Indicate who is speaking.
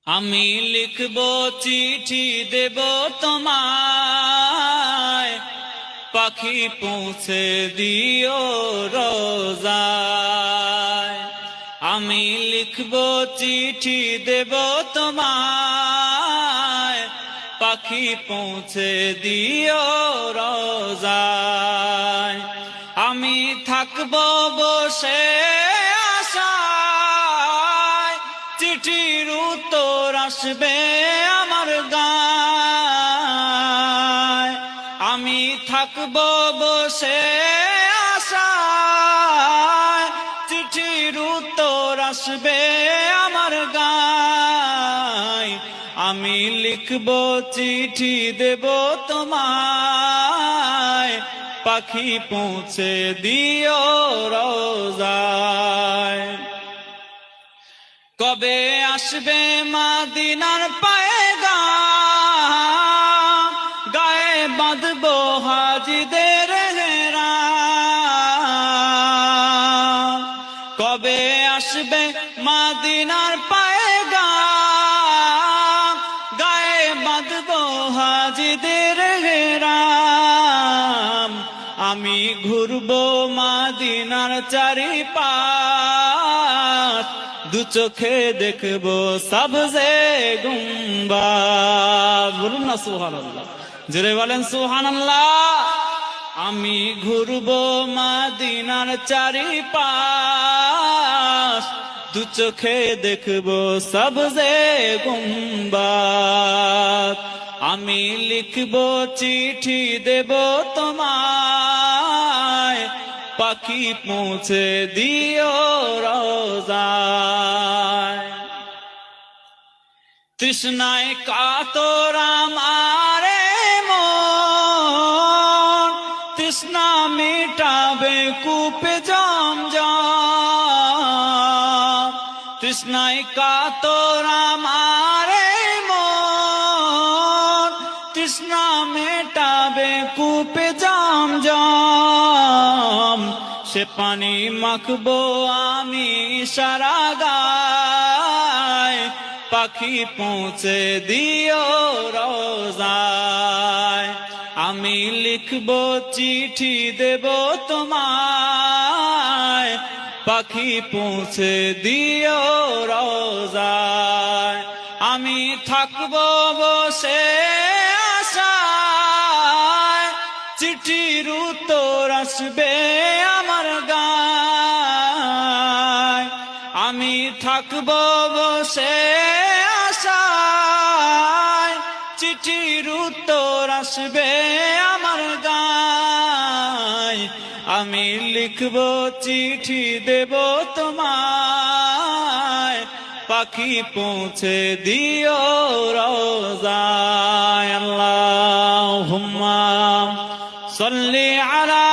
Speaker 1: আমি লিখব চিঠি দেব তোমায়, পাখি পৌঁছে দিও রোজায়। আমি লিখব চিঠি দেব তোমায়, পাখি পৌঁছে দিও রোজায়। আমি থাকব বসে আশায়, চিঠির উত্তর আসবে আমার গায়। আমি থাকব বসে আশায়, চিঠির উত্তর আসবে আমার গায়। আমি লিখব চিঠি দেব তোমায়, পাখি পৌঁছে দিও রোজায়। কবে আসবে মদিনার পায়গাম, গায়ে বাঁধবো হাজিদের হেরাম। কবে আসবে মদিনার পায়গাম, গায়ে বাঁধবো হাজিদের হেরাম। আমি ঘুরবো মদিনার চারিপাশ, দু চোখে দেখবো সবজে গুম্বাদ। বলুন না সুবহানাল্লাহ, জোরে বলেন সুবহানাল্লাহ। আমি ঘুরবো মদিনার চারিপাশ, দু চোখে দেখবো সবজে গুম্বাদ। আমি লিখবো চিঠি দেব তোমায়, পাখি পৌঁছে দিও রোজায়। তৃষ্ণায় কাতর আমারে মন, তৃষ্ণা মেটাবে কূপে জমজম। তৃষ্ণায় কাতর আমারে মন, তৃষ্ণা মেটাবে কূপে জমজম। সে পানি মাখবো আমি সারা গায়, পাখি পৌঁছে দিও রোজায়। আমি লিখবো চিঠি দেব তোমায়, পাখি পৌঁছে দিও রোজায়। আমি থাকবো বসে আশায়, চিঠির উত্তর আসবে আমার গায়। আমি থাকবো বসে আশায়, চিঠির উত্তর আসবে আমার গায়। আমি লিখবো চিঠি দেব তোমায়, পাখি পৌঁছে দিও রোজায়। আল্লাহুম্মা সাল্লি আলা